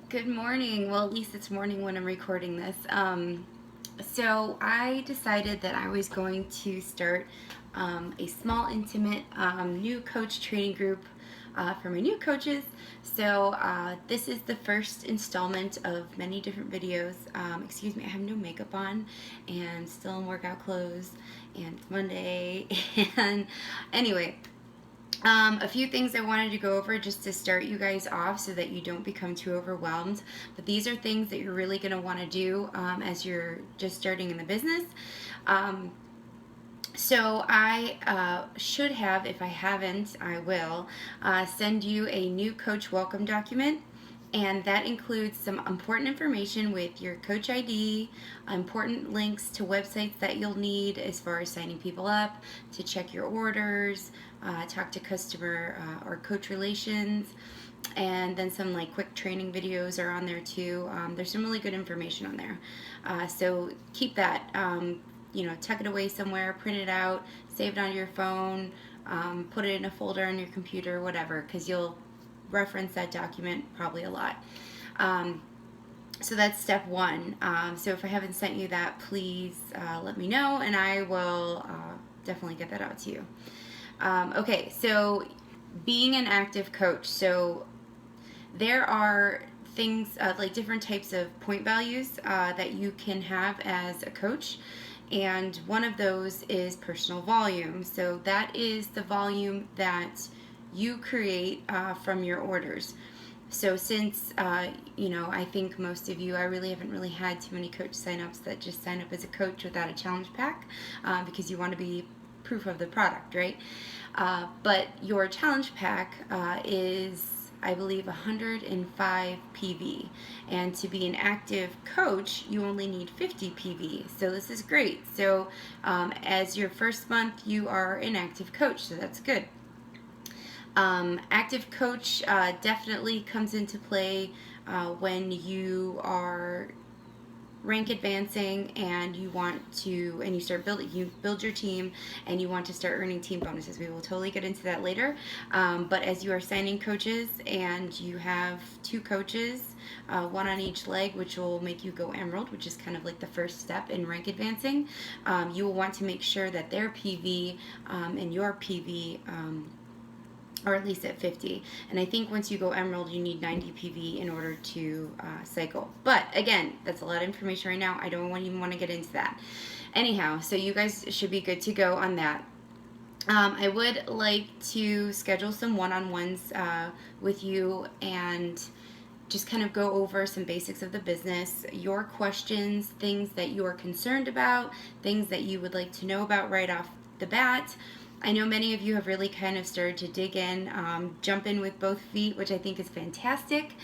Good morning. Well, at least it's morning when I'm recording this. So I decided that I was going to start a small, intimate new coach training group for my new coaches. So this is the first installment of many different videos. Excuse me, I have no makeup on and still in workout clothes, and it's Monday. And anyway, a few things I wanted to go over just to start you guys off so that you don't become too overwhelmed. But these are things that you're really going to want to do as you're just starting in the business. So I should have, if I haven't, I will send you a new coach welcome document. And that includes some important information with your coach ID, important links to websites that you'll need as far as signing people up, to check your orders, talk to customer or coach relations, and then some like quick training videos are on there too. There's some really good information on there. So keep that, tuck it away somewhere, print it out, save it on your phone, put it in a folder on your computer, whatever, because you'll reference that document probably a lot. So that's step one. So if I haven't sent you that, please let me know and I will definitely get that out to you. Okay, so being an active coach. So there are things like different types of point values that you can have as a coach. And one of those is personal volume. So that is the volume that you create from your orders. So since, I think most of you, I really haven't really had too many coach signups that just sign up as a coach without a challenge pack because you want to be proof of the product, right? But your challenge pack is, I believe, 105 PV. And to be an active coach, you only need 50 PV. So this is great. So as your first month, you are an active coach, so that's good. Active coach definitely comes into play when you are rank advancing and you build your team and you want to start earning team bonuses. We will totally get into that later. But as you are signing coaches and you have 2 coaches, one on each leg, which will make you go emerald, which is kind of like the first step in rank advancing, you will want to make sure that their PV and your PV or at least at 50. And I think once you go emerald, you need 90 PV in order to cycle. But again, that's a lot of information right now. I don't even want to get into that. Anyhow, so you guys should be good to go on that. I would like to schedule some one-on-ones with you and just kind of go over some basics of the business, your questions, things that you are concerned about, things that you would like to know about right off the bat. I know many of you have really kind of started to dig in, jump in with both feet, which I think is fantastic,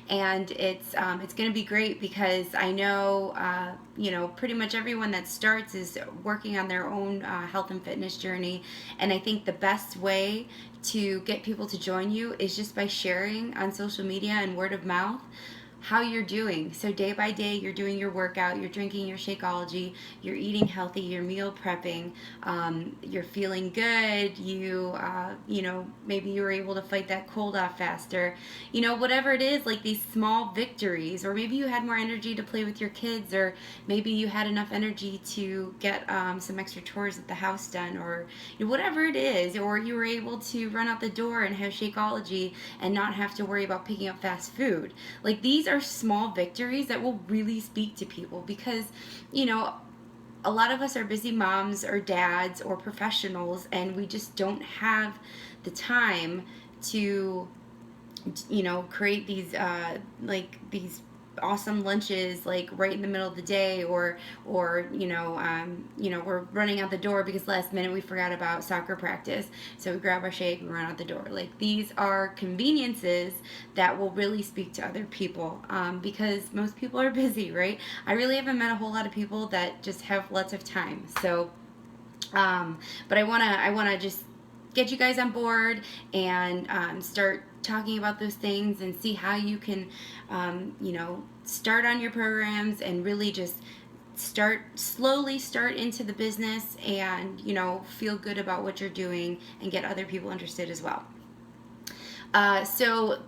and it's going to be great because I know pretty much everyone that starts is working on their own health and fitness journey, and I think the best way to get people to join you is just by sharing on social media and word of mouth how you're doing. So day by day, you're doing your workout, you're drinking your Shakeology, you're eating healthy, you're meal prepping, you're feeling good, maybe you were able to fight that cold off faster, whatever it is, like these small victories, or maybe you had more energy to play with your kids, or maybe you had enough energy to get some extra chores at the house done, or whatever it is, or you were able to run out the door and have Shakeology and not have to worry about picking up fast food. Like, these are small victories that will really speak to people because, a lot of us are busy moms or dads or professionals, and we just don't have the time to, create these these awesome lunches like right in the middle of the day, or we're running out the door because last minute we forgot about soccer practice, so we grab our shake and run out the door. Like, these are conveniences that will really speak to other people because most people are busy, right? I really haven't met a whole lot of people that just have lots of time. So but I want to just get you guys on board and start talking about those things and see how you can, start on your programs and really just slowly start into the business and, feel good about what you're doing and get other people interested as well. So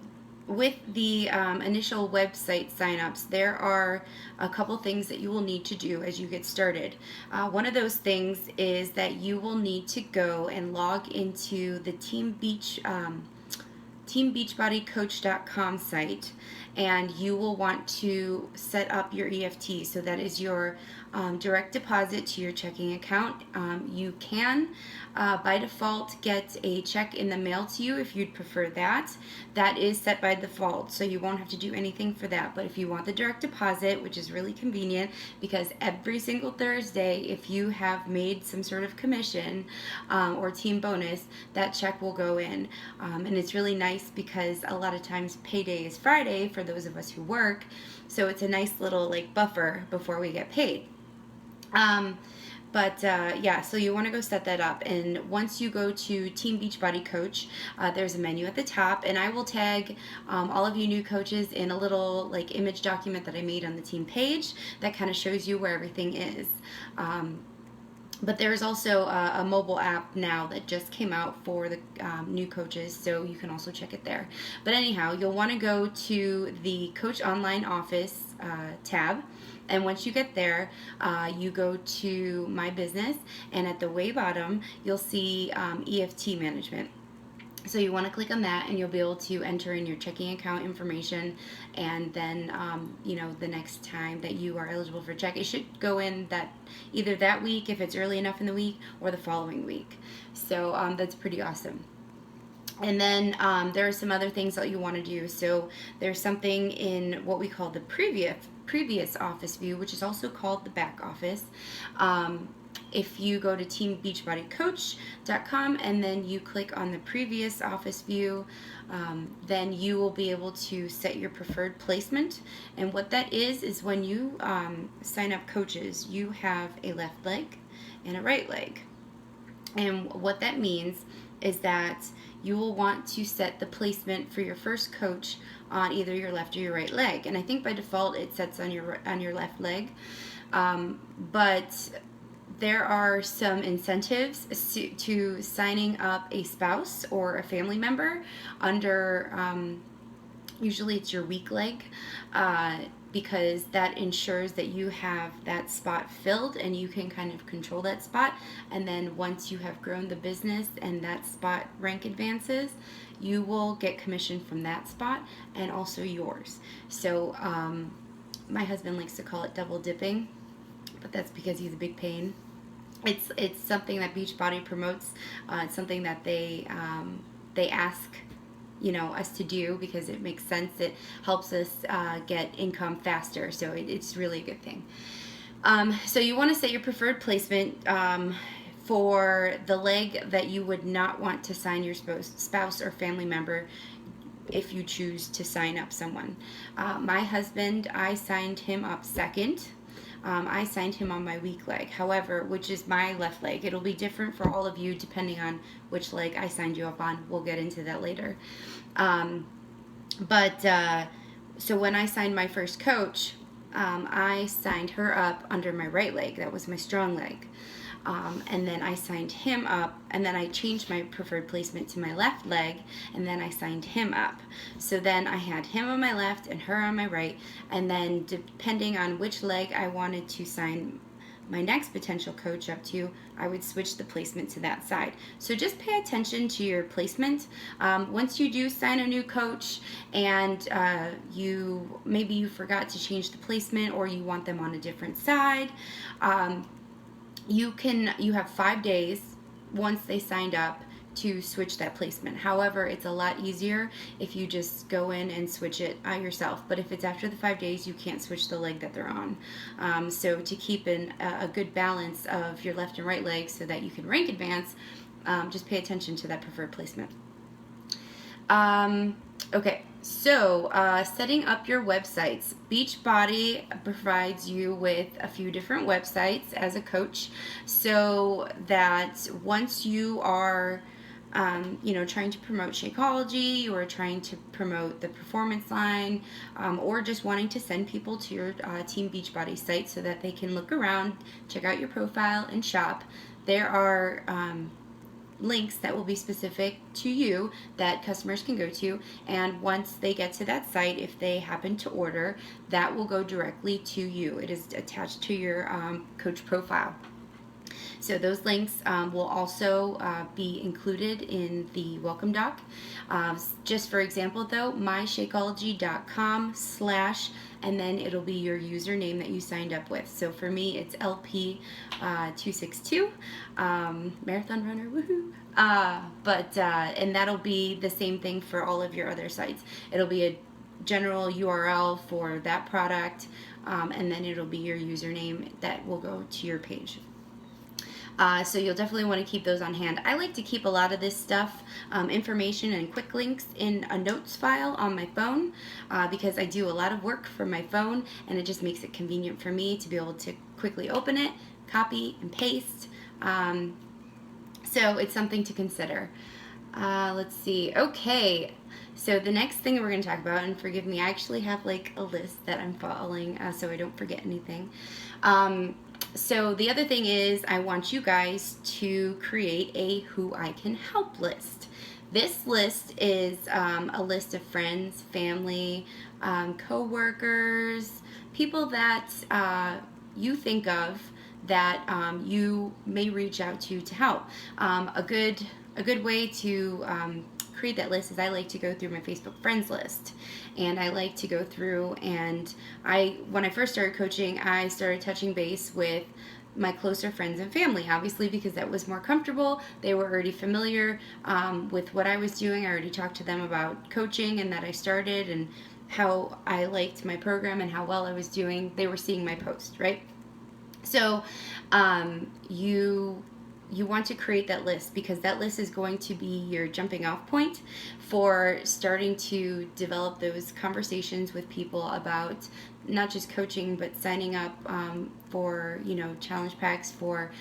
with the initial website signups, there are a couple things that you will need to do as you get started. One of those things is that you will need to go and log into the TeamBeachBodyCoach.com site, and you will want to set up your EFT. So that is your direct deposit to your checking account. You can, by default, get a check in the mail to you if you'd prefer that. That is set by default, so you won't have to do anything for that. But if you want the direct deposit, which is really convenient, because every single Thursday, if you have made some sort of commission or team bonus, that check will go in. And it's really nice because a lot of times payday is Friday for those of us who work, so it's a nice little like buffer before we get paid. Yeah, so you want to go set that up. And once you go to Team Beachbody Coach, there's a menu at the top, and I will tag all of you new coaches in a little like image document that I made on the team page that kind of shows you where everything is. But there's also a mobile app now that just came out for the new coaches, so you can also check it there. But anyhow, you'll want to go to the Coach Online Office tab, and once you get there, you go to My Business, and at the way bottom, you'll see EFT Management. So you want to click on that, and you'll be able to enter in your checking account information, and then the next time that you are eligible for check, it should go in that either that week if it's early enough in the week, or the following week. So that's pretty awesome. And then there are some other things that you want to do. So there's something in what we call the previous office view, which is also called the back office. If you go to teambeachbodycoach.com and then you click on the previous office view, then you will be able to set your preferred placement. And what that is when you sign up coaches, you have a left leg and a right leg. And what that means is that you will want to set the placement for your first coach on either your left or your right leg. And I think by default it sets on your left leg. But there are some incentives to signing up a spouse or a family member under, usually it's your weak leg, because that ensures that you have that spot filled and you can kind of control that spot. And then once you have grown the business and that spot rank advances, you will get commission from that spot and also yours. So my husband likes to call it double dipping, but that's because he's a big pain. It's something that Beachbody promotes. It's something that they ask us to do because it makes sense. It helps us get income faster, so it's really a good thing. So you want to set your preferred placement for the leg that you would not want to sign your spouse or family member if you choose to sign up someone. My husband, I signed him up second. I signed him on my weak leg, however, which is my left leg. It'll be different for all of you depending on which leg I signed you up on. We'll get into that later. So when I signed my first coach, I signed her up under my right leg. That was my strong leg. And then I signed him up, and then I changed my preferred placement to my left leg, and then I signed him up. So then I had him on my left and her on my right, and then depending on which leg I wanted to sign my next potential coach up to, I would switch the placement to that side. So just pay attention to your placement. Once you do sign a new coach and maybe you forgot to change the placement or you want them on a different side, you have 5 days once they signed up to switch that placement. However, it's a lot easier if you just go in and switch it yourself. But if it's after the 5 days, you can't switch the leg that they're on. So to keep a good balance of your left and right legs so that you can rank advance, just pay attention to that preferred placement. Okay, so setting up your websites. Beachbody provides you with a few different websites as a coach, so that once you are trying to promote Shakeology or trying to promote the performance line, or just wanting to send people to your Team Beachbody site so that they can look around, check out your profile, and shop. There are links that will be specific to you that customers can go to, and once they get to that site, if they happen to order, that will go directly to you. It is attached to your coach profile. So those links will also be included in the welcome doc. Just for example though, myshakeology.com/ and then it'll be your username that you signed up with. So for me, it's LP262, marathon runner, woohoo! And that'll be the same thing for all of your other sites. It'll be a general URL for that product, and then it'll be your username that will go to your page. So you'll definitely want to keep those on hand. I like to keep a lot of this stuff, information and quick links, in a notes file on my phone because I do a lot of work from my phone, and it just makes it convenient for me to be able to quickly open it, copy and paste. So it's something to consider. Let's see. Okay. So the next thing that we're going to talk about, and forgive me, I actually have like a list that I'm following so I don't forget anything. So the other thing is I want you guys to create a who I can help list. This list is a list of friends, family, co-workers, people that you think of that you may reach out to help. A good way to create that list is I like to go through my Facebook friends list, and I like to go through, and when I first started coaching, I started touching base with my closer friends and family, obviously, because that was more comfortable. They were already familiar with what I was doing. I already talked to them about coaching and that I started and how I liked my program and how well I was doing. They were seeing my post, right? So you want to create that list, because that list is going to be your jumping off point for starting to develop those conversations with people about not just coaching, but signing up for, challenge packs for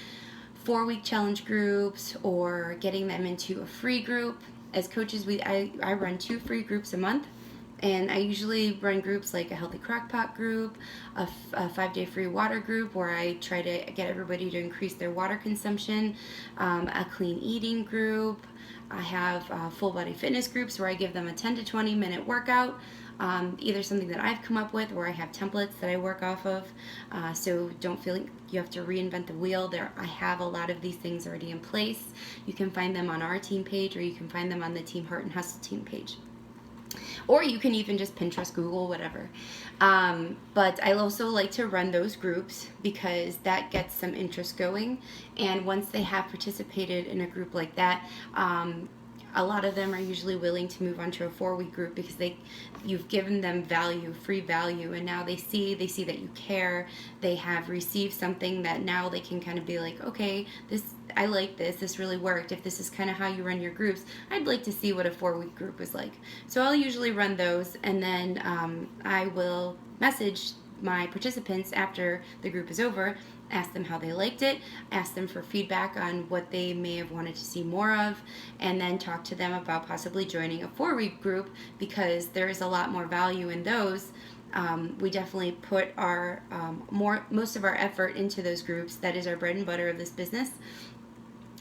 4-week challenge groups, or getting them into a free group. As coaches, I run 2 free groups a month. And I usually run groups like a healthy crockpot group, a 5-day free water group where I try to get everybody to increase their water consumption, a clean eating group. I have full body fitness groups where I give them a 10 to 20 minute workout, either something that I've come up with or I have templates that I work off of. So don't feel like you have to reinvent the wheel. I have a lot of these things already in place. You can find them on our team page, or you can find them on the Team Heart and Hustle team page. Or you can even just Pinterest, Google, whatever. But I also like to run those groups because that gets some interest going. And once they have participated in a group like that, a lot of them are usually willing to move on to a 4-week group because you've given them value, free value, and now they see that you care. They have received something that now they can kind of be like, okay, I like this really worked. If this is kind of how you run your groups, I'd like to see what a 4-week group was like. So I'll usually run those, and then I will message my participants after the group is over, ask them how they liked it, ask them for feedback on what they may have wanted to see more of, and then talk to them about possibly joining a 4-week group, because there is a lot more value in those. We definitely put our most of our effort into those groups. That is our bread and butter of this business.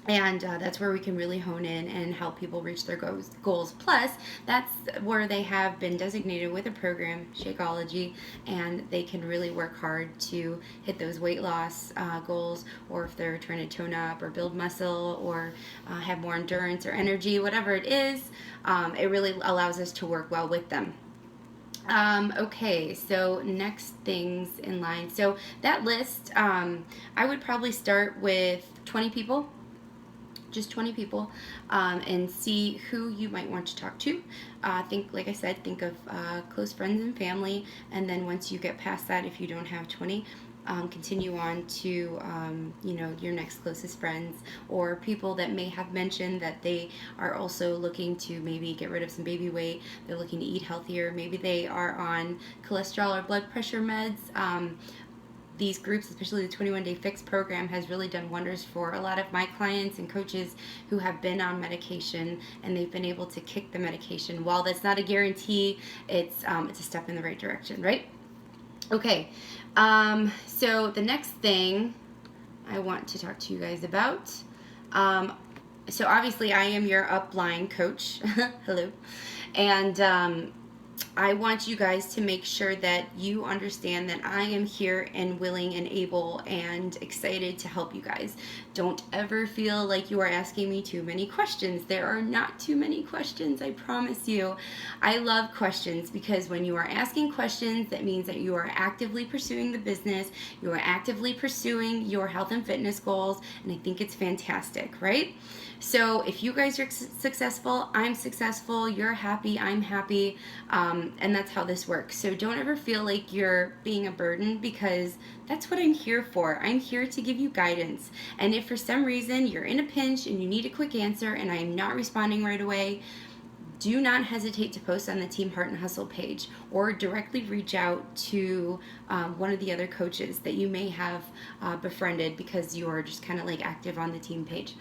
And that's where we can really hone in and help people reach their goals. Plus, that's where they have been designated with a program, Shakeology, and they can really work hard to hit those weight loss goals, or if they're trying to tone up or build muscle or have more endurance or energy, whatever it is, it really allows us to work well with them. Okay, so next things in line. So that list, I would probably start with 20 people. Just 20 people, and see who you might want to talk to. Like I said, think of close friends and family, and then once you get past that, if you don't have 20, continue on to your next closest friends, or people that may have mentioned that they are also looking to maybe get rid of some baby weight. They're looking to eat healthier. Maybe they are on cholesterol or blood pressure meds. These groups, especially the 21-Day Fix program, has really done wonders for a lot of my clients and coaches who have been on medication, and they've been able to kick the medication. While that's not a guarantee, it's a step in the right direction, right? Okay, so the next thing I want to talk to you guys about, So obviously I am your upline coach. Hello. And I want you guys to make sure that you understand that I am here and willing and able and excited to help you guys. Don't ever feel like you are asking me too many questions. There are not too many questions, I promise you. I love questions because when you are asking questions, that means that you are actively pursuing the business, you are actively pursuing your health and fitness goals, and I think it's fantastic, right? So if you guys are successful, I'm successful, you're happy, I'm happy, and that's how this works. So don't ever feel like you're being a burden, because that's what I'm here for. I'm here to give you guidance. And if for some reason you're in a pinch and you need a quick answer and I'm not responding right away, do not hesitate to post on the Team Heart and Hustle page, or directly reach out to one of the other coaches that you may have befriended because you're just kind of like active on the team page.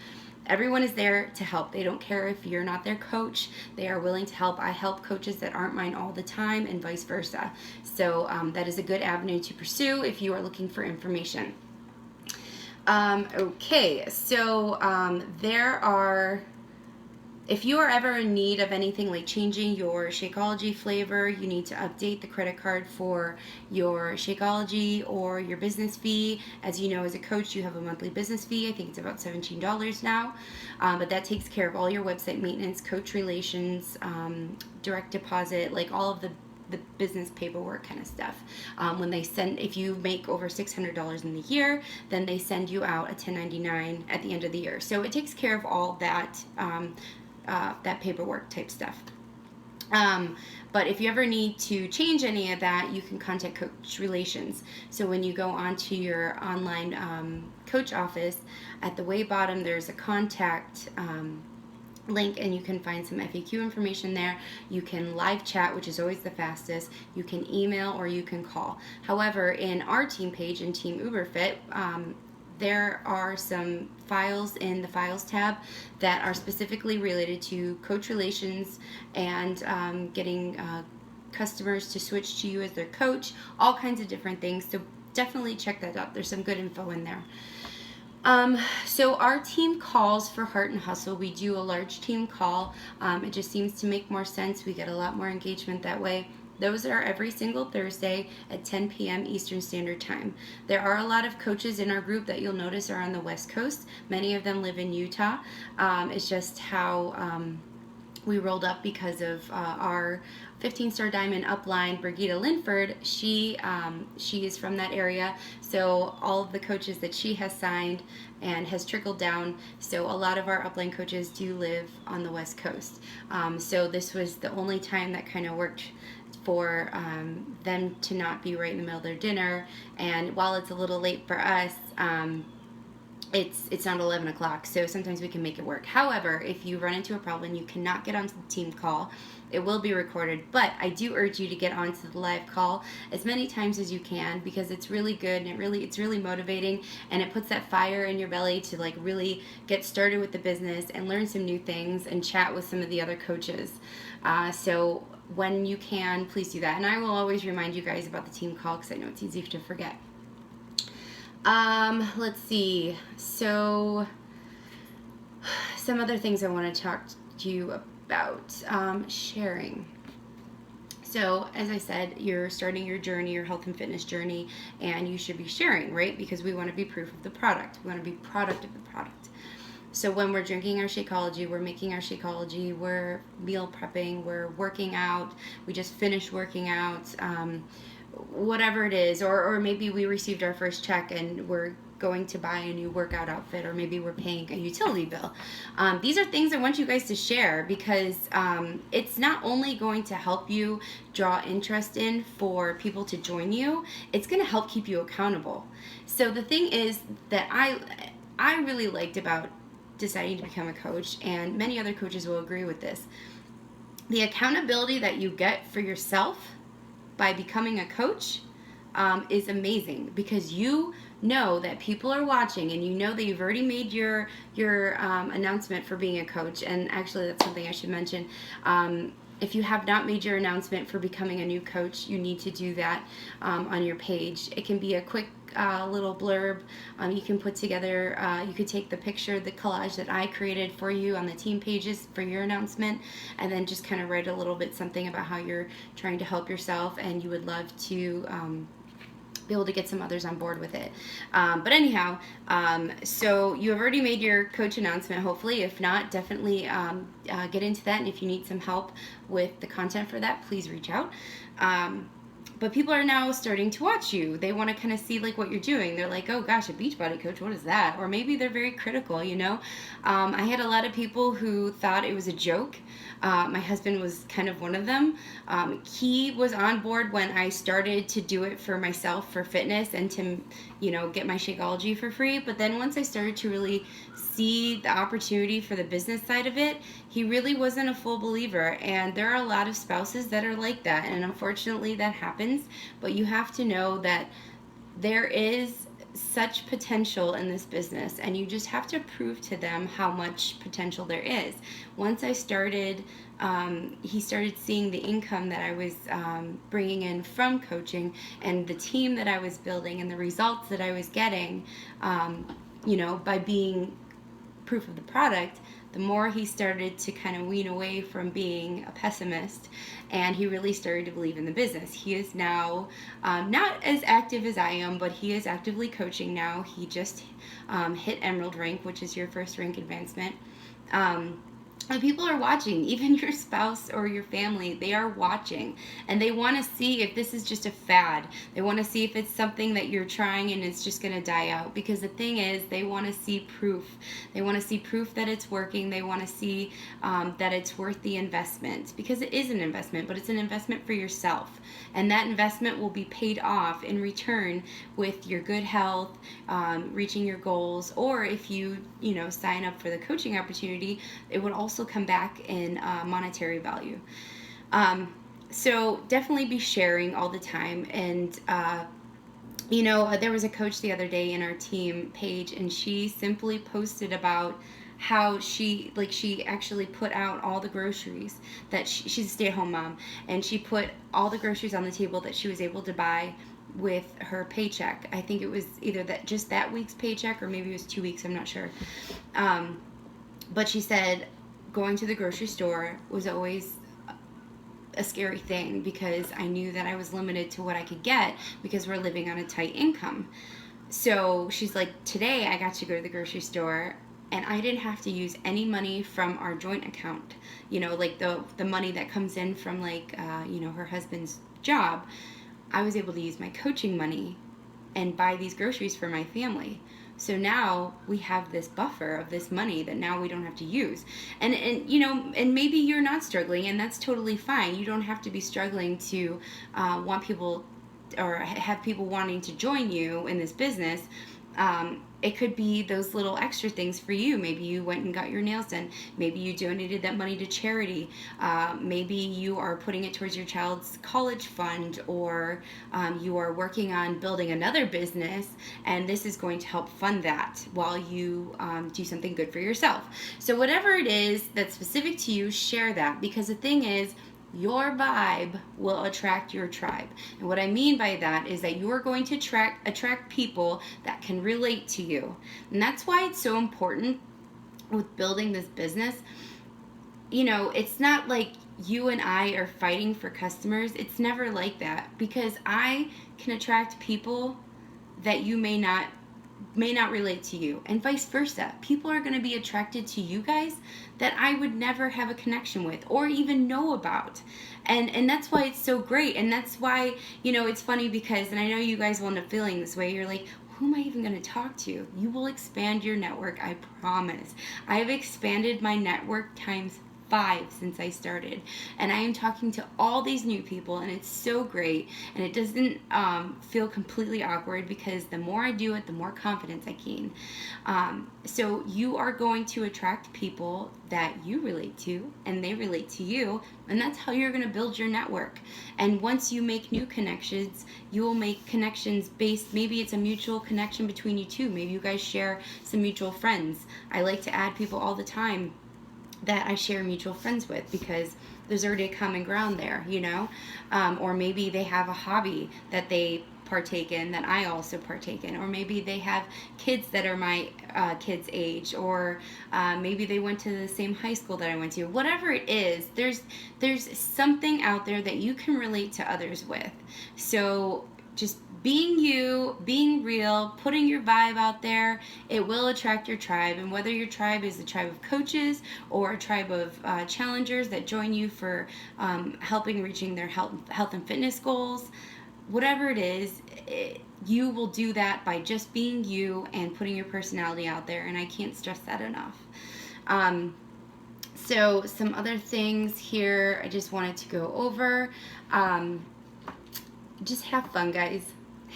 Everyone is there to help. They don't care if you're not their coach. They are willing to help. I help coaches that aren't mine all the time, and vice versa. So that is a good avenue to pursue if you are looking for information. Okay, so there are... If you are ever in need of anything like changing your Shakeology flavor, you need to update the credit card for your Shakeology or your business fee. As you know, as a coach, you have a monthly business fee. I think it's about $17 now. But that takes care of all your website maintenance, coach relations, direct deposit, like all of the business paperwork kind of stuff. When they send, if you make over $600 in the year, then they send you out a 1099 at the end of the year. So it takes care of all that that paperwork type stuff. But if you ever need to change any of that, you can contact Coach Relations. So when you go onto your online coach office, at the way bottom there's a contact link, and you can find some FAQ information there. You can live chat, which is always the fastest. You can email, or you can call. However, in our team page in Team UberFit, there are some files in the Files tab that are specifically related to coach relations and getting customers to switch to you as their coach, all kinds of different things. So definitely check that out. There's some good info in there. So our team calls for Heart and Hustle, we do a large team call. It just seems to make more sense. We get a lot more engagement that way. Those are every single Thursday at 10 p.m. Eastern Standard Time. There are a lot of coaches in our group that you'll notice are on the West Coast. Many of them live in Utah. It's just how we rolled up because of our 15-star diamond upline, Brigida Linford. She is from that area, so all of the coaches that she has signed and has trickled down. So a lot of our upline coaches do live on the West Coast. So this was the only time that kind of worked for them to not be right in the middle of their dinner. And while it's a little late for us, it's not 11 o'clock, so sometimes we can make it work. However, if you run into a problem and you cannot get onto the team call, it will be recorded, but I do urge you to get onto the live call as many times as you can, because it's really good and it's really motivating, and it puts that fire in your belly to like really get started with the business and learn some new things and chat with some of the other coaches. So when you can, please do that. And I will always remind you guys about the team call because I know it's easy to forget. Let's see. So some other things I want to talk to you about. Sharing. So as I said, you're starting your journey, your health and fitness journey, and you should be sharing, right? Because we want to be proof of the product. We want to be product of the product. So when we're drinking our Shakeology, we're making our Shakeology, we're meal prepping, we're working out, we just finished working out, whatever it is, or maybe we received our first check and we're going to buy a new workout outfit, or maybe we're paying a utility bill. These are things I want you guys to share, because it's not only going to help you draw interest in for people to join you, it's going to help keep you accountable. So the thing is that I really liked about deciding to become a coach, and many other coaches will agree with this, the accountability that you get for yourself by becoming a coach is amazing, because you know that people are watching, and you know that you've already made your announcement for being a coach. And actually, that's something I should mention. if you have not made your announcement for becoming a new coach, you need to do that on your page. It can be a quick little blurb. You can put together, you could take the picture, the collage that I created for you on the team pages for your announcement, and then just kind of write a little bit something about how you're trying to help yourself and you would love to be able to get some others on board with it. But anyhow, so you have already made your coach announcement, hopefully. If not, definitely get into that. And if you need some help with the content for that, please reach out. But people are now starting to watch you. They want to kind of see like what you're doing. They're like, oh gosh, a Beachbody coach, what is that? Or maybe they're very critical, you know. I had a lot of people who thought it was a joke. My husband was kind of one of them. He was on board when I started to do it for myself, for fitness, and to, you know, get my Shakeology for free. But then once I started to really see the opportunity for the business side of it, he really wasn't a full believer. And there are a lot of spouses that are like that, and unfortunately that happens. But you have to know that there is such potential in this business, and you just have to prove to them how much potential there is. Once I started, he started seeing the income that I was bringing in from coaching, and the team that I was building, and the results that I was getting, you know, by being proof of the product. The more he started to kind of wean away from being a pessimist, and he really started to believe in the business. He is now not as active as I am, but he is actively coaching now. He just hit Emerald rank, which is your first rank advancement. And people are watching, even your spouse or your family, they are watching, and they want to see if this is just a fad. They want to see if it's something that you're trying and it's just going to die out, because the thing is, they want to see proof. They want to see proof that it's working. They want to see that it's worth the investment, because it is an investment, but it's an investment for yourself, and that investment will be paid off in return with your good health, reaching your goals, or if you sign up for the coaching opportunity, it would also come back in monetary value. So definitely be sharing all the time. And there was a coach the other day in our team page, and she simply posted about how she actually put out all the groceries that she's a stay-at-home mom, and she put all the groceries on the table that she was able to buy with her paycheck. I think it was either that week's paycheck, or maybe it was 2 weeks, I'm not sure. But she said going to the grocery store was always a scary thing, because I knew that I was limited to what I could get because we're living on a tight income. So she's like, today I got to go to the grocery store and I didn't have to use any money from our joint account, like the money that comes in from her husband's job. I was able to use my coaching money and buy these groceries for my family. So now we have this buffer of this money that now we don't have to use. And maybe you're not struggling, and that's totally fine. You don't have to be struggling to want people or have people wanting to join you in this business. It could be those little extra things for you. Maybe you went and got your nails done. Maybe you donated that money to charity. Maybe you are putting it towards your child's college fund, or you are working on building another business, and this is going to help fund that while you do something good for yourself. So whatever it is that's specific to you, share that, because the thing is, your vibe will attract your tribe. And what I mean by that is that you're going to attract people that can relate to you. And that's why it's so important with building this business. It's not like you and I are fighting for customers. It's never like that, because I can attract people that you may not relate to you, and vice versa. People are going to be attracted to you guys that I would never have a connection with or even know about, and that's why it's so great. And that's why it's funny, because, and I know you guys will end up feeling this way, you're like, who am I even going to talk to? You will expand your network, I promise. I have expanded my network times 5 since I started, and I am talking to all these new people, and it's so great, and it doesn't feel completely awkward, because the more I do it, the more confidence I gain. So you are going to attract people that you relate to, and they relate to you, and that's how you're going to build your network. And once you make new connections, you will make connections based, maybe it's a mutual connection between you two. Maybe you guys share some mutual friends. I like to add people all the time that I share mutual friends with, because There's already a common ground there, or maybe they have a hobby that they partake in that I also partake in, or maybe they have kids that are my kids' age, or maybe they went to the same high school that I went to. Whatever it is, there's something out there that you can relate to others with. So just being you, being real, putting your vibe out there, it will attract your tribe. And whether your tribe is a tribe of coaches or a tribe of challengers that join you for helping reaching their health and fitness goals, whatever it is, you will do that by just being you and putting your personality out there. And I can't stress that enough. So some other things here I just wanted to go over. Just have fun, guys.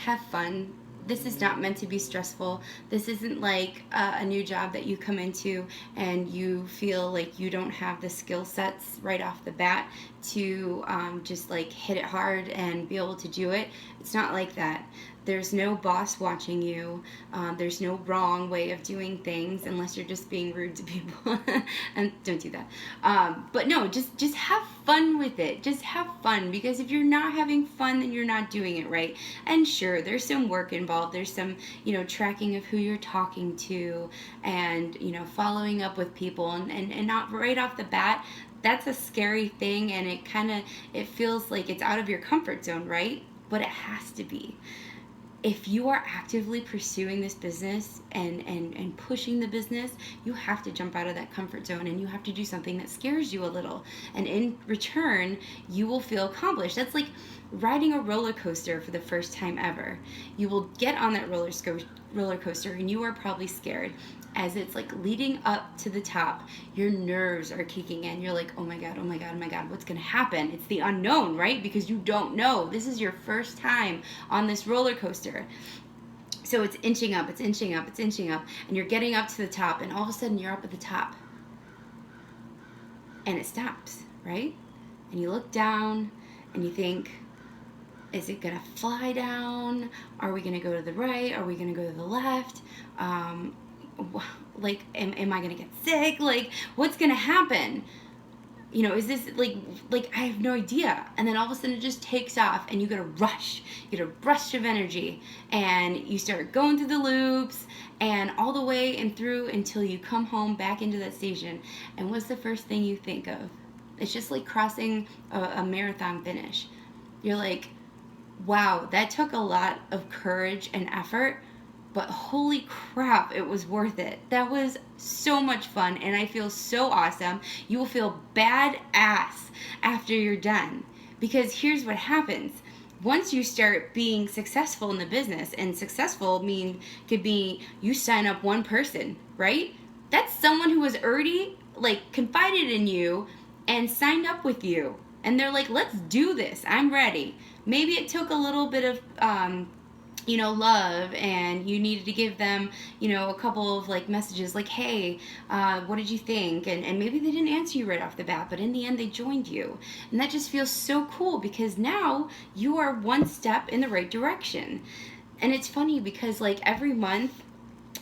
Have fun. This is not meant to be stressful. This isn't like a new job that you come into and you feel like you don't have the skill sets right off the bat to just like hit it hard and be able to do it. It's not like that. There's no boss watching you. There's no wrong way of doing things unless you're just being rude to people. And don't do that. But no, just have fun with it. Just have fun, because if you're not having fun, then you're not doing it right. And sure, there's some work involved. There's some, tracking of who you're talking to, and, following up with people, and not right off the bat. That's a scary thing, and it feels like it's out of your comfort zone, right? But it has to be. If you are actively pursuing this business and pushing the business, you have to jump out of that comfort zone, and you have to do something that scares you a little. And in return, you will feel accomplished. That's like riding a roller coaster for the first time ever. You will get on that roller coaster and you are probably scared. As it's like leading up to the top, your nerves are kicking in. You're like, oh my God, oh my God, oh my God, what's gonna happen? It's the unknown, right? Because you don't know. This is your first time on this roller coaster. So it's inching up, it's inching up, it's inching up, and you're getting up to the top, and all of a sudden you're up at the top. And it stops, right? And you look down and you think, is it gonna fly down? Are we gonna go to the right? Are we gonna go to the left? Like, am I gonna get sick? Like, what's gonna happen? Is this like I have no idea. And then all of a sudden it just takes off, and you get a rush of energy, and you start going through the loops and all the way and through until you come home back into that station. And what's the first thing you think of? It's just like crossing a marathon finish. You're like, wow, that took a lot of courage and effort, but holy crap, it was worth it. That was so much fun, and I feel so awesome. You will feel badass after you're done, because here's what happens. Once you start being successful in the business, and successful could be you sign up one person, right? That's someone who has already confided in you and signed up with you, and they're like, let's do this. I'm ready. Maybe it took a little bit of love, and you needed to give them, a couple of messages like, hey, what did you think? And maybe they didn't answer you right off the bat, but in the end they joined you. And that just feels so cool, because now you are one step in the right direction. And it's funny because every month,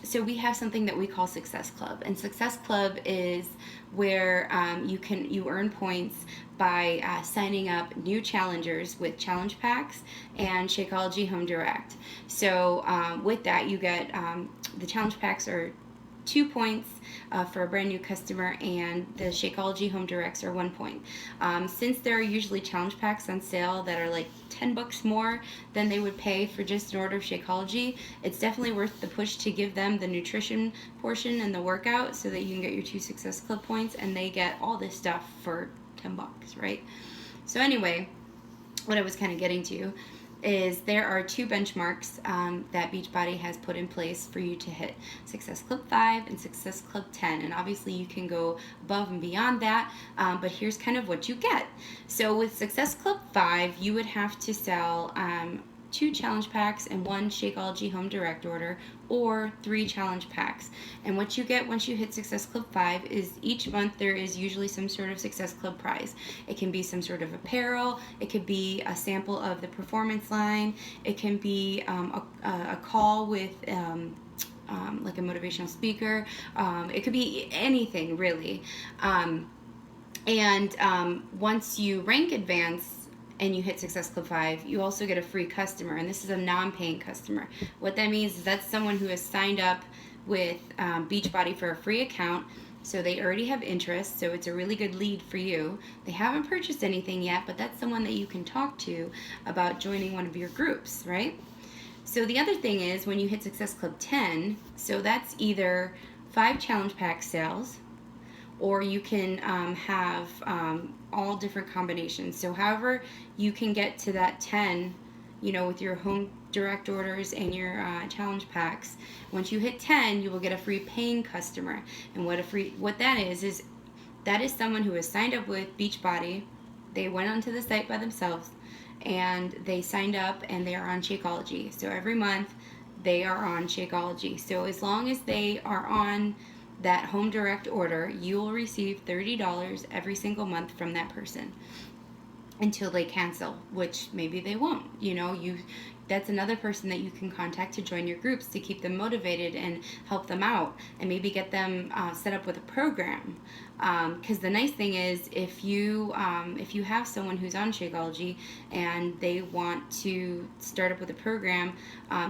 so we have something that we call Success Club, and Success Club is where you earn points by signing up new challengers with challenge packs and Shakeology Home Direct. So with that, you get the challenge packs are 2 points for a brand new customer, and the Shakeology Home Directs are 1 point. Since there are usually challenge packs on sale that are $10 more than they would pay for just an order of Shakeology, it's definitely worth the push to give them the nutrition portion and the workout so that you can get your 2 Success Club points, and they get all this stuff for $10, right? So anyway, what I was kind of getting to is there are 2 benchmarks that BeachBody has put in place for you to hit: Success Club 5 and Success Club 10. And obviously you can go above and beyond that, but here's kind of what you get. So with Success Club 5, you would have to sell 2 challenge packs and 1 Shakeology Home Direct order, or 3 challenge packs. And what you get once you hit Success Club 5 is each month there is usually some sort of Success Club prize. It can be some sort of apparel, it could be a sample of the performance line, it can be a call with a motivational speaker, it could be anything really. And once you rank advanced and you hit Success Club 5, you also get a free customer, and this is a non-paying customer. What that means is that's someone who has signed up with BeachBody for a free account, so they already have interest, so it's a really good lead for you. They haven't purchased anything yet, but that's someone that you can talk to about joining one of your groups, right? So the other thing is when you hit Success Club 10, so that's either 5 challenge pack sales, or you can have all different combinations. So however you can get to that 10, with your home direct orders and your challenge packs, once you hit 10, you will get a free paying customer. And what that is that is someone who has signed up with BeachBody. They went onto the site by themselves and they signed up and they are on Shakeology. So every month they are on Shakeology. So as long as they are on that home direct order, you will receive $30 every single month from that person until they cancel, which maybe they won't. That's another person that you can contact to join your groups to keep them motivated and help them out, and maybe get them set up with a program. Because the nice thing is, if you have someone who's on Shakeology and they want to start up with a program,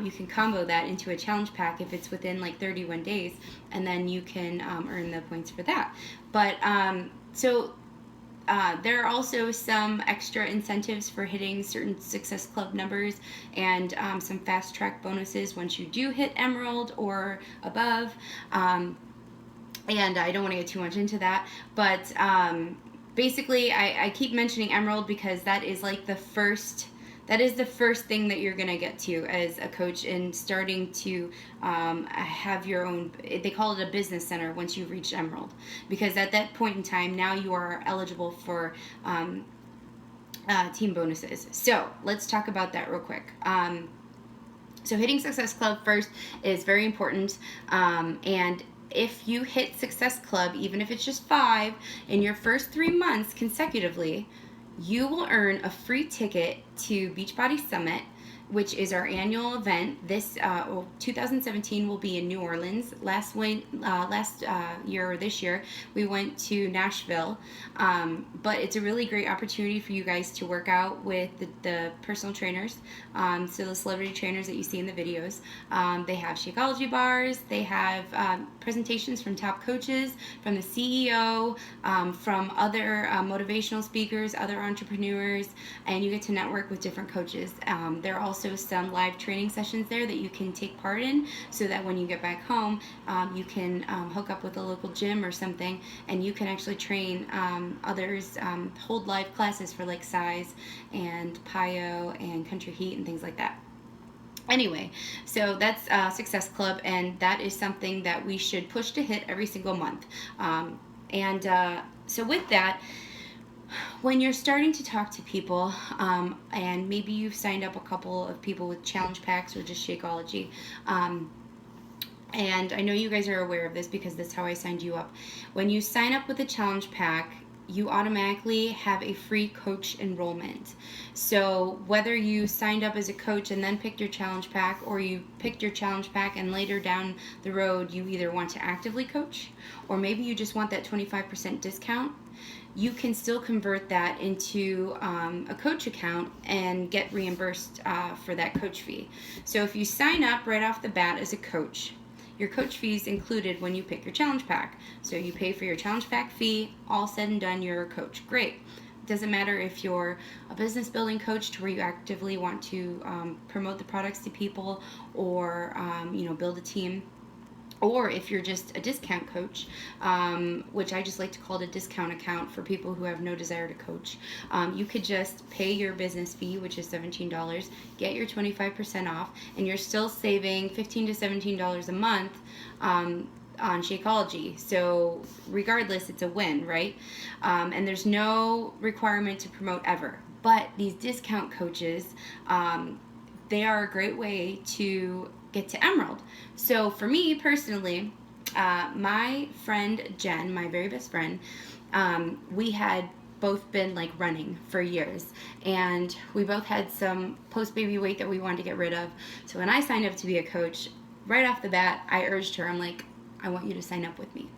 you can combo that into a challenge pack if it's within like 31 days, and then you can earn the points for that. But there are also some extra incentives for hitting certain Success Club numbers, and some fast track bonuses once you do hit Emerald or above. And I don't want to get too much into that, but basically I keep mentioning Emerald because that is like the first thing that you're going to get to as a coach, and starting to have your own, they call it a business center once you've reached Emerald, because at that point in time, now you are eligible for team bonuses. So let's talk about that real quick. So hitting Success Club first is very important, and if you hit Success Club, even if it's just 5 in your first 3 months consecutively, you will earn a free ticket to Beachbody Summit, which is our annual event. This 2017 will be in New Orleans. Last year or this year, we went to Nashville. But it's a really great opportunity for you guys to work out with the personal trainers. So the celebrity trainers that you see in the videos. They have Shakeology bars. They have presentations from top coaches, from the CEO, from other motivational speakers, other entrepreneurs, and you get to network with different coaches. There are also some live training sessions there that you can take part in, so that when you get back home, you can hook up with a local gym or something, and you can actually train others, hold live classes for like size and PIO and country heat and things like that. Anyway, so that's Success Club, and that is something that we should push to hit every single month. So with that, when you're starting to talk to people, and maybe you've signed up a couple of people with challenge packs or just Shakeology, and I know you guys are aware of this because that's how I signed you up. When you sign up with a challenge pack, you automatically have a free coach enrollment. So whether you signed up as a coach and then picked your challenge pack, or you picked your challenge pack and later down the road you either want to actively coach, or maybe you just want that 25% discount, you can still convert that into a coach account and get reimbursed for that coach fee. So if you sign up right off the bat as a coach, your coach fee is included when you pick your challenge pack. So you pay for your challenge pack fee, all said and done, you're a coach. Great. Doesn't matter if you're a business building coach to where you actively want to promote the products to people, or build a team, or if you're just a discount coach, which I just like to call it a discount account for people who have no desire to coach. You could just pay your business fee, which is $17, get your 25% off, and you're still saving $15 to $17 a month on Shakeology. So regardless, it's a win, right? And there's no requirement to promote ever. But these discount coaches, they are a great way to get to Emerald. So for me personally, my friend Jen, my very best friend, we had both been like running for years, and we both had some post-baby weight that we wanted to get rid of. So when I signed up to be a coach, right off the bat, I urged her, I'm like, I want you to sign up with me.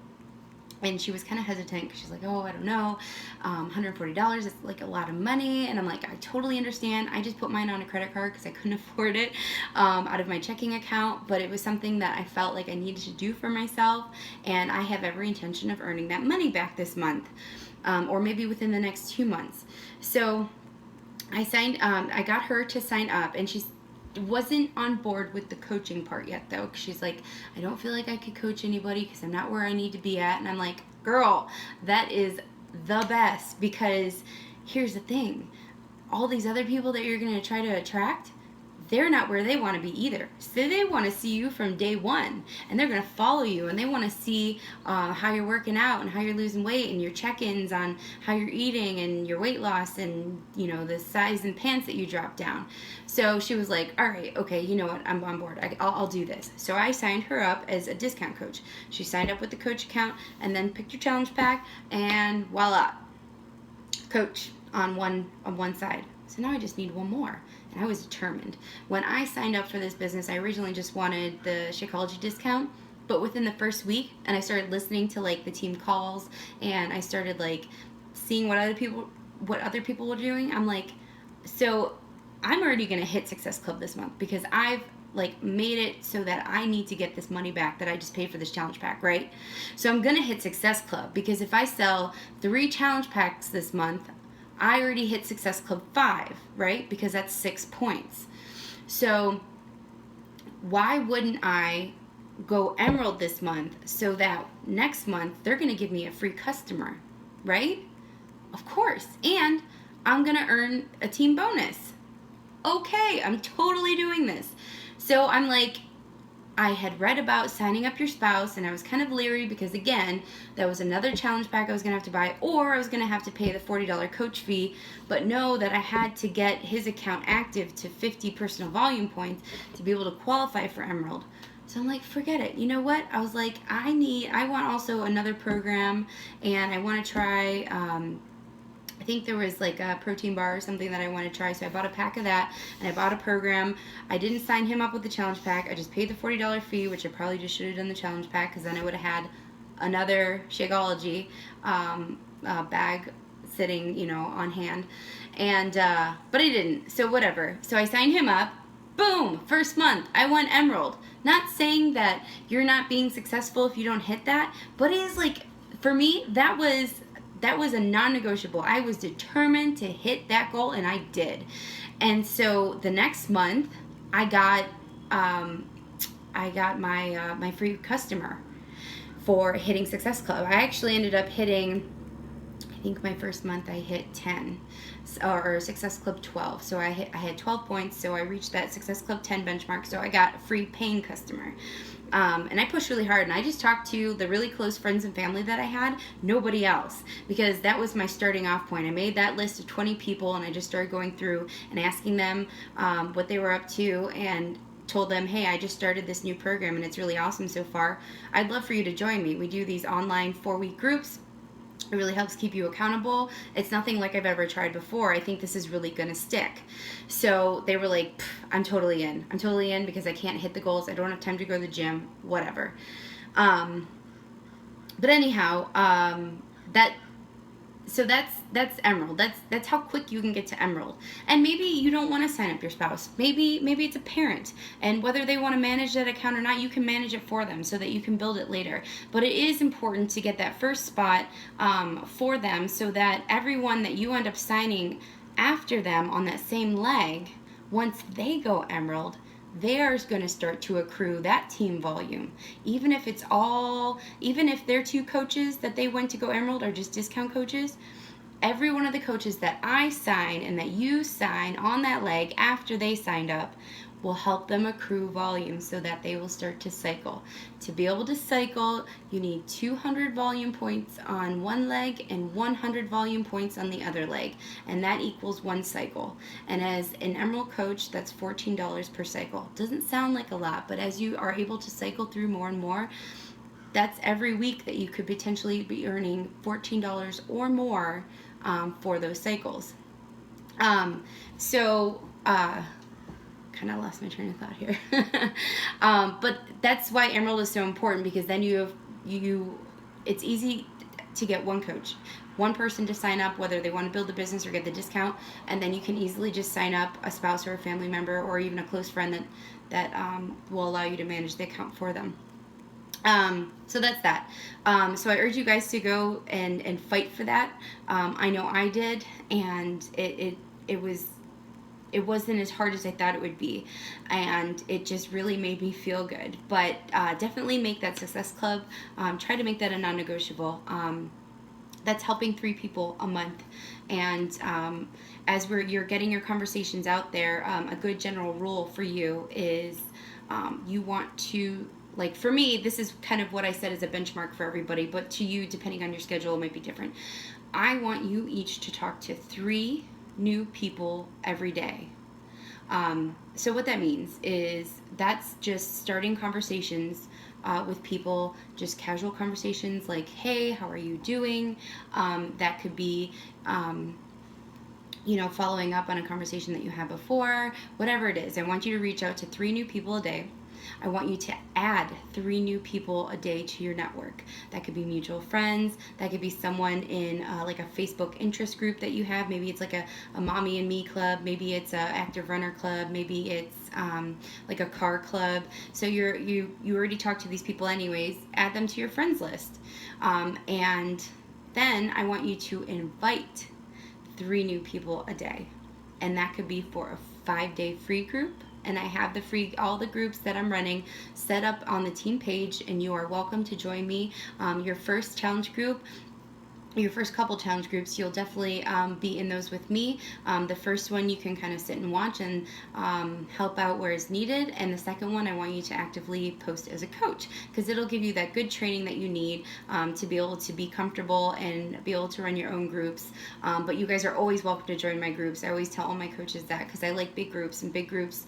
And she was kind of hesitant because she's like, oh, I don't know, $140 is like a lot of money. And I'm like, I totally understand. I just put mine on a credit card because I couldn't afford it out of my checking account. But it was something that I felt like I needed to do for myself. And I have every intention of earning that money back this month, or maybe within the next 2 months. So I got her to sign up, and she wasn't on board with the coaching part yet, though. She's like, I don't feel like I could coach anybody because I'm not where I need to be at. And I'm like, girl, that is the best, because here's the thing. All these other people that you're going to try to attract, they're not where they want to be either. So they want to see you from day one, and they're going to follow you, and they want to see how you're working out and how you're losing weight, and your check-ins on how you're eating and your weight loss, and the size and pants that you dropped down. So she was like, all right, okay, you know what, I'm on board. I'll do this. So I signed her up as a discount coach. She signed up with the coach account and then picked your challenge pack, and voila, coach on one side. So now I just need one more. And I was determined. When I signed up for this business, I originally just wanted the Shakeology discount. But within the first week, and I started listening to like the team calls, and I started like seeing what other people were doing. I'm like, so I'm already gonna hit Success Club this month, because I've like made it so that I need to get this money back that I just paid for this challenge pack, right? So I'm gonna hit Success Club, because if I sell 3 challenge packs this month, I already hit Success Club 5, right? Because that's 6 points. So why wouldn't I go Emerald this month, so that next month they're going to give me a free customer, right? Of course. And I'm going to earn a team bonus. Okay, I'm totally doing this. So I'm like, I had read about signing up your spouse, and I was kind of leery because, again, that was another challenge pack I was going to have to buy, or I was going to have to pay the $40 coach fee, but know that I had to get his account active to 50 personal volume points to be able to qualify for Emerald. So I'm like, forget it. You know what? I was like, I want also another program, and I want to try, I think there was like a protein bar or something that I want to try. So I bought a pack of that, and I bought a program. I didn't sign him up with the challenge pack. I just paid the $40 fee, which I probably just should have done the challenge pack, because then I would have had another Shakeology bag sitting, on hand. And but I didn't. So whatever. So I signed him up. Boom! First month, I won Emerald. Not saying that you're not being successful if you don't hit that, but it is like, for me, that was a non-negotiable. I was determined to hit that goal, and I did. And so the next month, I got my free customer for hitting Success Club. I actually ended up hitting, I think my first month I hit 10, or Success Club 12. So I had 12 points, so I reached that Success Club 10 benchmark, so I got a free paying customer. And I pushed really hard, and I just talked to the really close friends and family that I had, nobody else, because that was my starting off point. I made that list of 20 people, and I just started going through and asking them what they were up to, and told them, hey, I just started this new program, and it's really awesome so far. I'd love for you to join me. We do these online 4-week groups. It really helps keep you accountable. It's nothing like I've ever tried before. I think this is really going to stick. So they were like, I'm totally in. I'm totally in, because I can't hit the goals. I don't have time to go to the gym, whatever. But anyhow, that's Emerald. That's how quick you can get to Emerald. And maybe you don't want to sign up your spouse. Maybe it's a parent, and whether they want to manage that account or not, you can manage it for them so that you can build it later. But it is important to get that first spot for them, so that everyone that you end up signing after them on that same leg, once they go Emerald, theirs going to start to accrue that team volume. Even if their 2 coaches that they went to go Emerald are just discount coaches, every one of the coaches that I sign and that you sign on that leg after they signed up will help them accrue volume, so that they will start to cycle. To be able to cycle, you need 200 volume points on one leg and 100 volume points on the other leg, and that equals 1 cycle. And as an Emerald coach, that's $14 per cycle. Doesn't sound like a lot, but as you are able to cycle through more and more, that's every week that you could potentially be earning $14 or more for those cycles. Kind of lost my train of thought here. But that's why Emerald is so important, because then it's easy to get one coach, one person to sign up, whether they want to build a business or get the discount, and then you can easily just sign up a spouse or a family member or even a close friend that will allow you to manage the account for them. So that's that. So I urge you guys to go and fight for that. I know I did, and it wasn't as hard as I thought it would be, and it just really made me feel good. But definitely make that Success Club. Try to make that a non-negotiable. That's helping 3 people a month, and as you're getting your conversations out there, a good general rule for you is you want to, like, for me, this is kind of what I said as a benchmark for everybody, but to you, depending on your schedule, it might be different. I want you each to talk to 3 new people every day. So what that means is that's just starting conversations with people, just casual conversations like, hey, how are you doing? That could be, following up on a conversation that you had before, whatever it is. I want you to reach out to 3 new people a day. I want you to add 3 new people a day to your network. That could be mutual friends. That could be someone in like a Facebook interest group that you have. Maybe it's like a mommy and me club. Maybe it's a active runner club. Maybe it's like a car club. So you already talked to these people anyways. Add them to your friends list. And then I want you to invite 3 new people a day. And that could be for a 5-day free group. And I have all the groups that I'm running set up on the team page, and you are welcome to join me. Your first challenge group, your first couple challenge groups, you'll definitely be in those with me. The first one you can kind of sit and watch and help out where it's needed, and the second one I want you to actively post as a coach, because it'll give you that good training that you need to be able to be comfortable and be able to run your own groups. But you guys are always welcome to join my groups. I always tell all my coaches that, because I like big groups, and big groups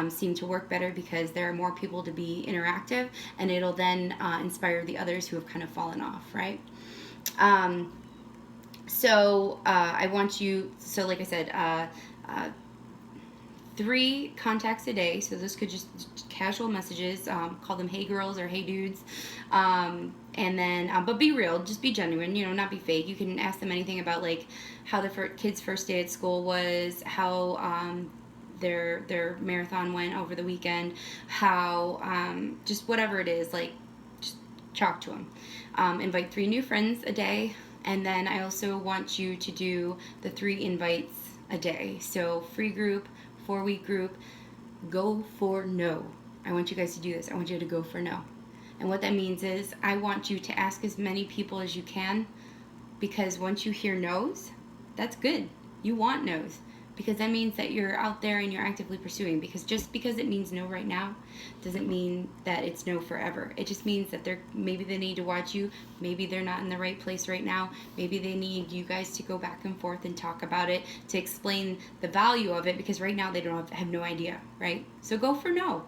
seem to work better because there are more people to be interactive, and it'll then inspire the others who have kind of fallen off, right? So I want you, so like I said, 3 contacts a day. So those could just casual messages, call them hey girls or hey dudes. And then, but be real, just be genuine, not be fake. You can ask them anything about like how the kids' first day at school was, how their marathon went over the weekend, how just whatever it is, like just talk to them. Invite 3 new friends a day. And then I also want you to do the 3 invites a day. So free group, 4-week group, go for no. I want you guys to do this. I want you to go for no. And what that means is I want you to ask as many people as you can, because once you hear no's, that's good. You want no's, because that means that you're out there and you're actively pursuing. Because just because it means no right now doesn't mean that it's no forever. It just means that maybe they need to watch you. Maybe they're not in the right place right now. Maybe they need you guys to go back and forth and talk about it, to explain the value of it, because right now they have no idea, right? So go for no.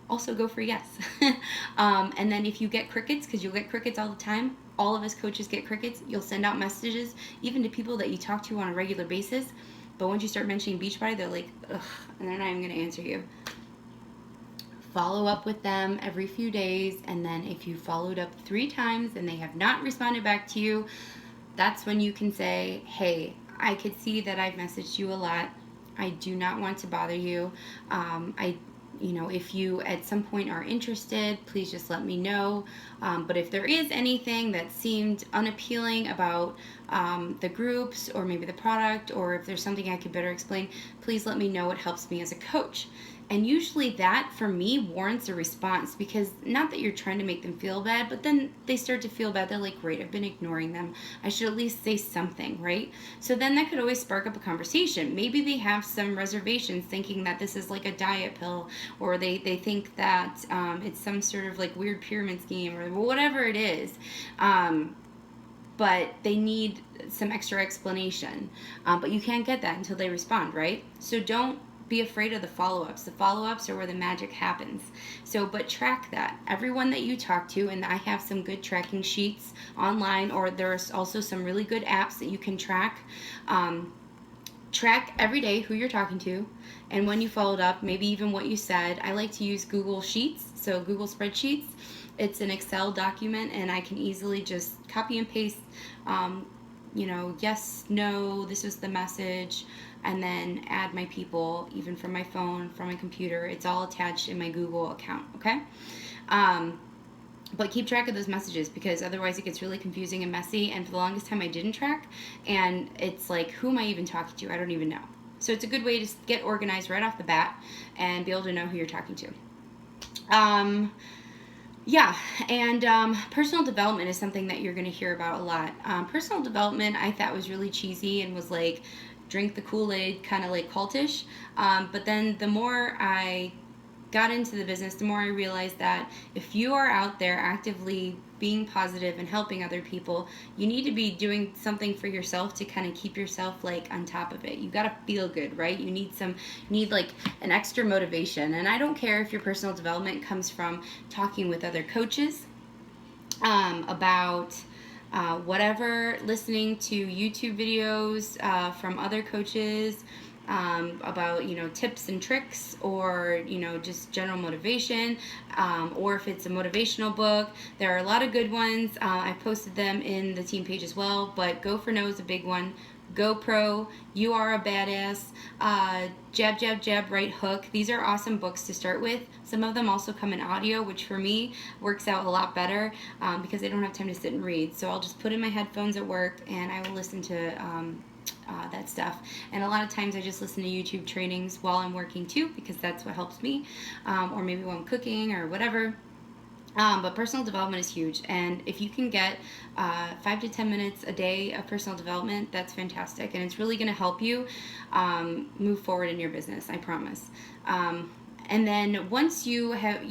Also go for yes. And then if you get crickets, because you'll get crickets all the time, all of us coaches get crickets, you'll send out messages even to people that you talk to on a regular basis. But once you start mentioning BeachBody, they're like, ugh, and they're not even going to answer you. Follow up with them every few days, and then if you followed up 3 times and they have not responded back to you, that's when you can say, hey, I could see that I've messaged you a lot. I do not want to bother you. If you at some point are interested, please just let me know. But if there is anything that seemed unappealing about the groups or maybe the product, or if there's something I could better explain, please let me know. It helps me as a coach. And usually that, for me, warrants a response, because not that you're trying to make them feel bad, but then they start to feel bad. They're like, great, I've been ignoring them. I should at least say something, right? So then that could always spark up a conversation. Maybe they have some reservations, thinking that this is like a diet pill, or they think that it's some sort of like weird pyramid scheme, or whatever it is. But they need some extra explanation. But you can't get that until they respond, right? So don't be afraid of the follow-ups. The follow-ups are where the magic happens. So, but track that. Everyone that you talk to, and I have some good tracking sheets online, or there's also some really good apps that you can track. Track every day who you're talking to and when you followed up, maybe even what you said. I like to use Google Sheets, so Google spreadsheets. It's an Excel document, and I can easily just copy and paste, yes, no, this is the message, and then add my people, even from my phone, from my computer. It's all attached in my Google account, okay? But keep track of those messages, because otherwise it gets really confusing and messy. And for the longest time I didn't track, and it's like, who am I even talking to? I don't even know. So it's a good way to get organized right off the bat and be able to know who you're talking to. Personal development is something that you're going to hear about a lot. Personal development I thought was really cheesy and was like drink the Kool-Aid, kind of like cultish. But then the more I got into the business, the more I realized that if you are out there actively being positive and helping other people, you need to be doing something for yourself to kind of keep yourself like on top of it. You got to feel good, right? You need like an extra motivation. And I don't care if your personal development comes from talking with other coaches about whatever, listening to YouTube videos from other coaches, about tips and tricks, or just general motivation, or if it's a motivational book. There are a lot of good ones. I've posted them in the team page as well, but Go for No is a big one. GoPro, You Are a Badass, Jab, Jab, Jab, Right Hook. These are awesome books to start with. Some of them also come in audio, which for me works out a lot better because I don't have time to sit and read. So I'll just put in my headphones at work and I will listen to that stuff. And a lot of times I just listen to YouTube trainings while I'm working too, because that's what helps me, or maybe while I'm cooking or whatever. But personal development is huge, and if you can get 5 to 10 minutes a day of personal development, that's fantastic, and it's really going to help you move forward in your business, I promise. And then once you have,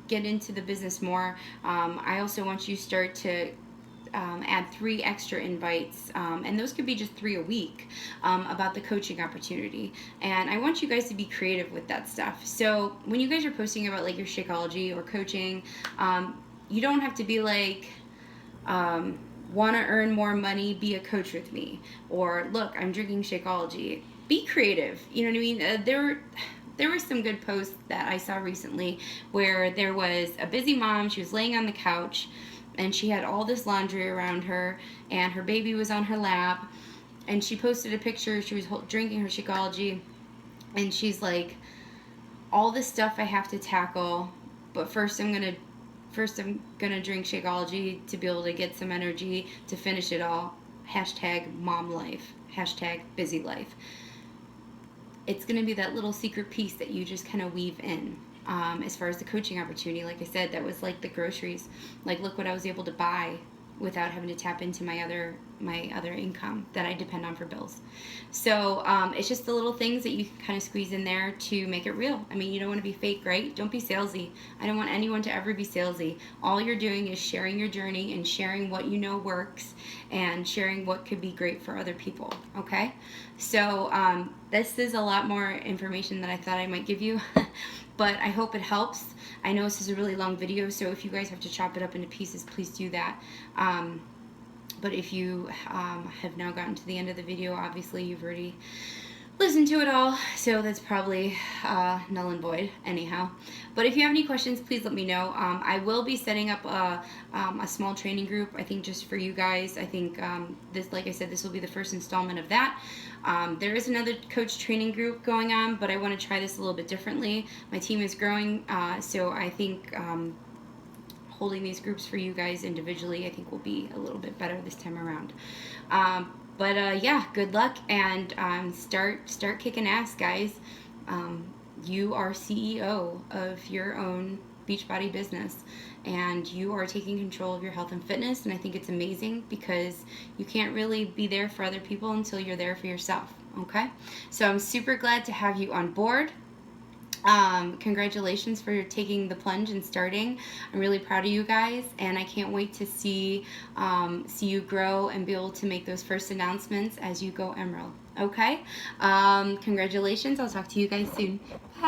get into the business more, I also want you to start to add 3 extra invites, and those could be just 3 a week, about the coaching opportunity. And I want you guys to be creative with that stuff. So when you guys are posting about like your Shakeology or coaching, you don't have to be like, want to earn more money, be a coach with me, or look, I'm drinking Shakeology. Be creative. You know what I mean? There were some good posts that I saw recently where there was a busy mom. She was laying on the couch and she had all this laundry around her, and her baby was on her lap, and she posted a picture. She was drinking her Shakeology, and she's like, all this stuff I have to tackle, but first I'm gonna drink Shakeology to be able to get some energy to finish it all. Hashtag mom life. Hashtag busy life. It's gonna be that little secret piece that you just kind of weave in. As far as the coaching opportunity, like I said, that was like the groceries. Like, look what I was able to buy without having to tap into my other income that I depend on for bills. So it's just the little things that you can kind of squeeze in there to make it real. I mean, you don't want to be fake, right? Don't be salesy. I don't want anyone to ever be salesy. All you're doing is sharing your journey and sharing what you know works and sharing what could be great for other people, okay? So this is a lot more information than I thought I might give you, but I hope it helps. I know this is a really long video, so if you guys have to chop it up into pieces, please do that. But if you have now gotten to the end of the video, obviously you've already listened to it all, so that's probably null and void anyhow. But if you have any questions, please let me know. I will be setting up a small training group, I think, just for you guys. I think this, like I said, this will be the first installment of that. There is another coach training group going on, but I want to try this a little bit differently. My team is growing, so I think holding these groups for you guys individually, I think, will be a little bit better this time around. But yeah, good luck, and start kicking ass, guys. You are CEO of your own Beachbody business, and you are taking control of your health and fitness, and I think it's amazing because you can't really be there for other people until you're there for yourself, okay? So I'm super glad to have you on board. Congratulations for taking the plunge and starting. I'm really proud of you guys, and I can't wait to see you grow and be able to make those first announcements as you go Emerald. Okay? Congratulations. I'll talk to you guys soon. Bye.